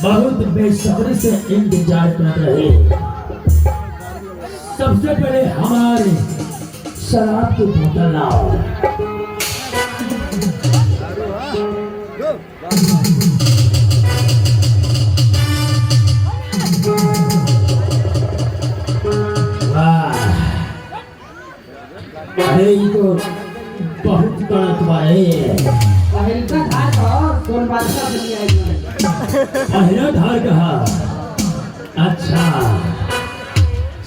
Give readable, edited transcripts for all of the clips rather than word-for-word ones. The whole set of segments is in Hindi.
बहुत बेसब्री से इंतजार कर रहे। सबसे पहले हमारे शराब की बोतल लाओ। अरे ये तो बहुत कड़क है। अहिलका धार का कौन बादशाह बन गया? अहिला धार कहा? अच्छा,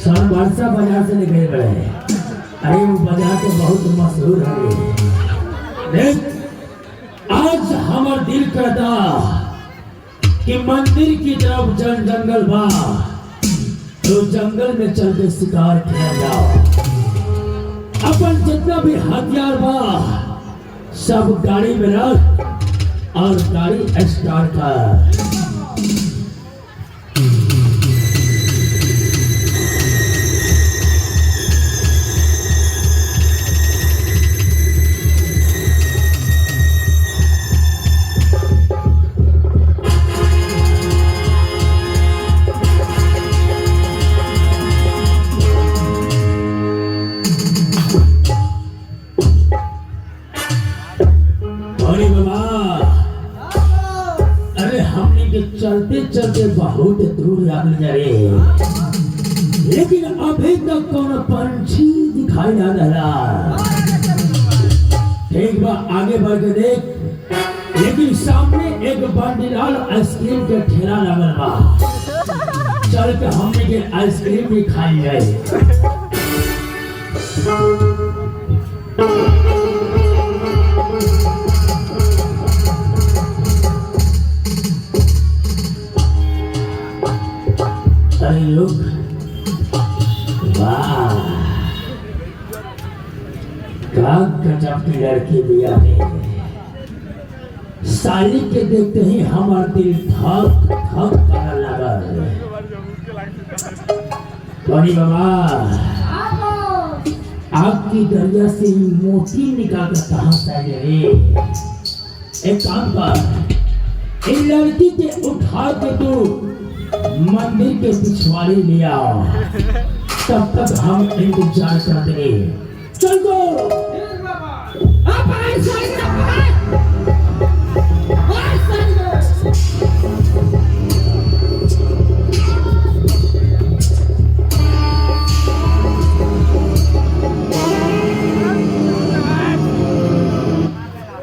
सोनबरसा बाजार से निकले गए। अरे वो बाजार तो बहुत मशहूर है। देख, आज हमार दिल करता कि मंदिर की तरफ जंगल बा, तो जंगल में चल के शिकार किया जाओ। अपन जितना भी हथियार बा सब गाड़ी में रख और गाड़ी स्टार्ट कर। चलते चलते बहुत दूर आ गए, लेकिन अभी तक कौन पंछी दिखाई ना रहा। ठीक बा, आगे बढ़ के देख, लेकिन सामने एक बंडीलाल आइसक्रीम के ठेला लगल बा। चल के हमने के आइसक्रीम भी खाई जाए। अरे लोग, वाह, क्या गजब की लड़की बिया है। साली के देखते ही हमारा दिल धक धक करने लगा। बड़ी बाबा, आपकी दरिया से मोती निकाल कर कहाँ से गए? एक काम कर, इन लड़की के उठा के तो मंदिर के पिछवाड़े ले आओ, तब तक हम इंतजार करते। चल दो।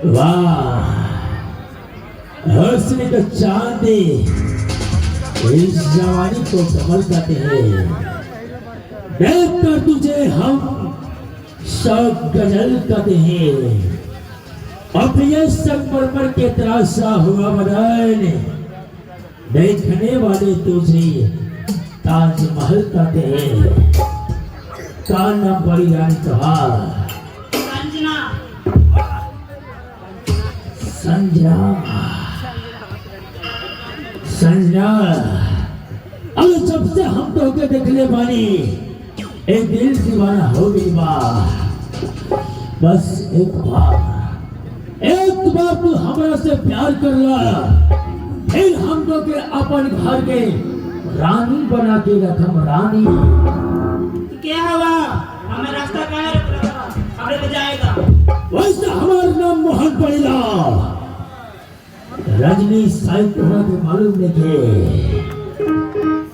वाह, हुस्न का चांद इस जवानी को कमल कहते हैं। देख कर तुझे हम शौक गजल कहते हैं। अब ये संगमरमर के तराशा हुआ बदन, देखने वाले तुझे ताजमहल कहते हैं। का नाम बड़ी रानी कहा? संजना। संजना, अब जब से हम तो के देखले बानी, एक दिल दीवाना हो गई बा। बस एक बार तू हमरा से प्यार कर ला, फिर हम तो के अपन घर के रानी बना के रखम। रानी क्या हुआ? हमें रास्ता कहाँ रखा? हमरे ले जाएगा। वैसे हमारा नाम मोहन पड़ेगा। रजनी शायद तुम्हारा के मालूम नहीं थे।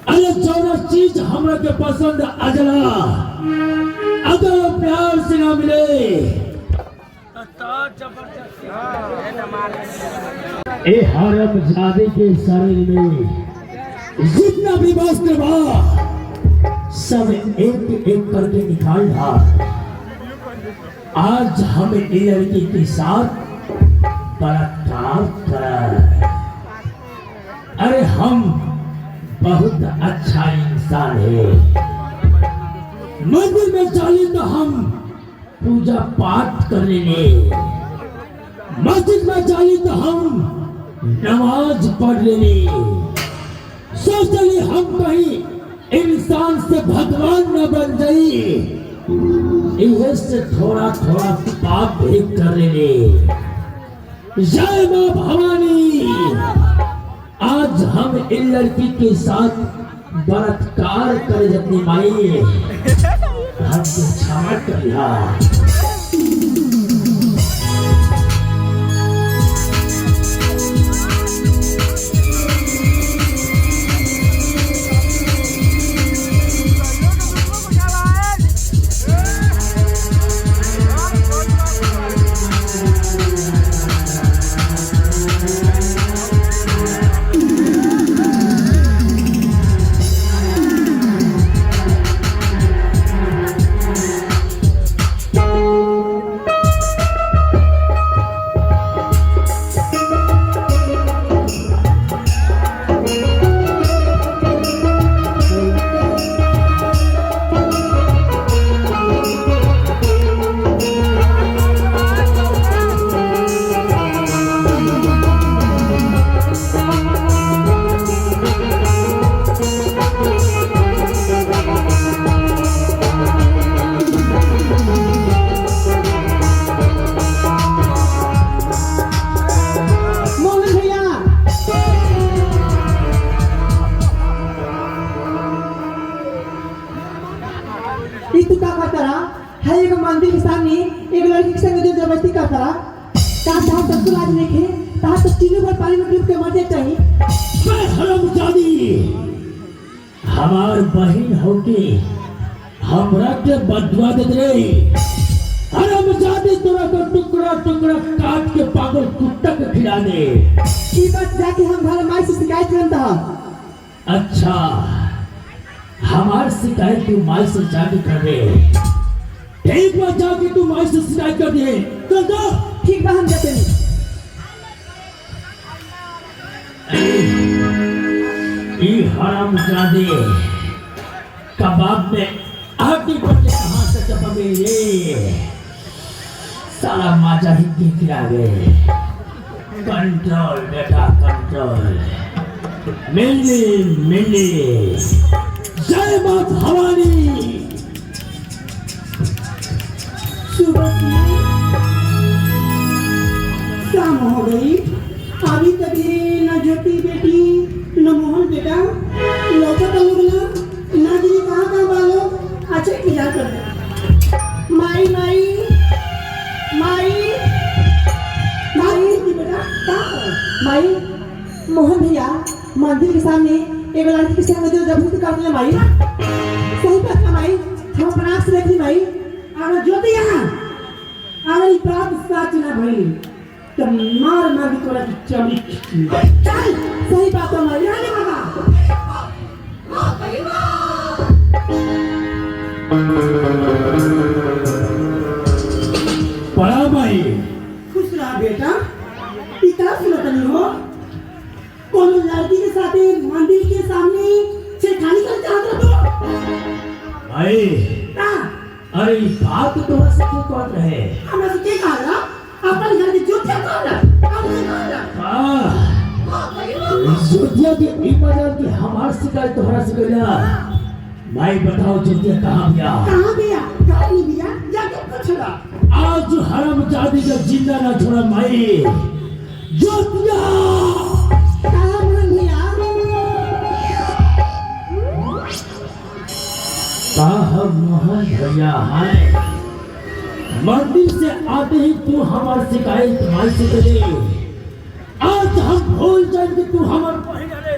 अरे 14 चीज हमरा के पसंद अजला, अगर प्यार से ना मिले तो जबरदस्ती। ए हरम जादे के शरीर में जितना भी वस्त्र बा सब एक एक करके निकाल था। आज हमें लड़की के साथ अरे हम बहुत अच्छा इंसान है। मंदिर में चले तो हम पूजा पाठ कर लेंगे, मस्जिद में चले तो हम नमाज पढ़ लेंगे। सोच ले हम कहीं इंसान से भगवान न बन जाए, इन्हें से थोड़ा थोड़ा पाप भी कर लेंगे। जय मां भवानी। आज आज हम इन लड़की के साथ बलात्कार करे जतनी माई हमको क्षमा करिया। मंदिर के सामने एक लड़की के संग जबरदस्ती करता रहा। कहा साहब सबको लाज नहीं खे, कहा तो तीनों बार पानी में डूब के मर जाए चाहिए। मैं हरामजादी हमार बहन होके हमरा के बदवा दे रही। हरामजादी तोरा को टुकड़ा टुकड़ा काट के पागल कुत्ता के खिला दे। ये बात जाके हम घर माई से शिकायत करता। अच्छा हमार शिकायत तू माई से जाके कर दे। एक बार जाके तू माई से शिकायत कर दे। कर दो। ठीक बा हम जाते हैं। ये हरामजादी कबाब में आगे बढ़ कहां से चपके ये साला माजा ही के खिलावे। कंट्रोल बेटा कंट्रोल। मिली मिली जय मां भवानी। सुबह शाम हो गई, अभी तक ये न ज्योति बेटी न मोहन बेटा लौकत लोग ना जी कहाँ कहाँ वालों अच्छा इंतजार कर रहे। माई माई माई माई जी बेटा कहाँ माई? मोहन भैया मंदिर के सामने एक लड़की के संग जबरदस्ती करने माई। सही बात है माई, हम अपना आँख से देखी माई। अगर ज्योति यहाँ अगर ये बात सच ना भई तो मार मार के तोरा की चमड़ी खींची। चल सही बात है माई। आने बाबा पढ़ा भाई। खुश रहा बेटा। पिता सुनत नहीं हो कोनो लड़की के साथ मंदिर के सामने छेड़खानी कर चाहत हो भाई। अरे बात तो से क्यों कर रहे? हमरा से के कहा ना अपन घर के जोतिया कहला अब से कहला। हां जोतिया के ई बाजार की हमार शिकायत तोहरा से गया। भाई बताओ जोतिया कहां गया? कहां गया? कहां नहीं गया? जाके पूछला। आज हरामजादी का जिंदा ना छोड़ा माई। जोतिया कहां मन भैया? कहा मोहन भैया है। मंदिर से आते ही तू हमार शिकायत माई से करे। आज हम भूल जाएंगे तू हमार बहन रे।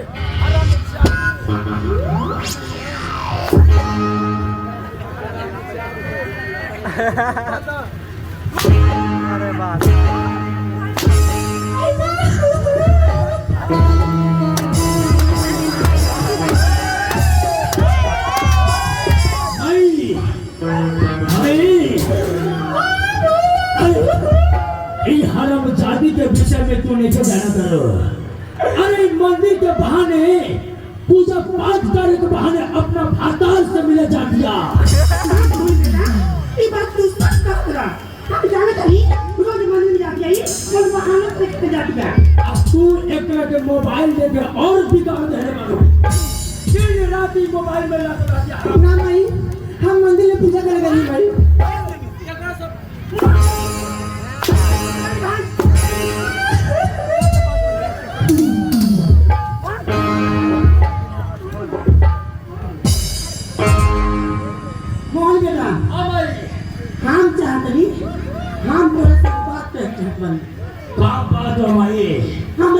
अरे बात हरामजादी के विषय में तू नहीं जाना करो। अरे मंदिर के बहाने पूजा पाठ करने के बहाने अपना भाताल से मिले जा दिया। ये बात तू सच कह रहा। हम जाना चाहिए रोज मंदिर जाती है और बहाना से जाती है। अब तू एक तरह के मोबाइल देके और बिगाड़ देने वालों दिन रात ही मोबाइल में लगा दिया। ना भाई हम मंदिर में पूजा करेंगे नहीं भाई। हाँ भाई हम चाहतनी हम बोले बात पे चाहत बन का बात हो माई हम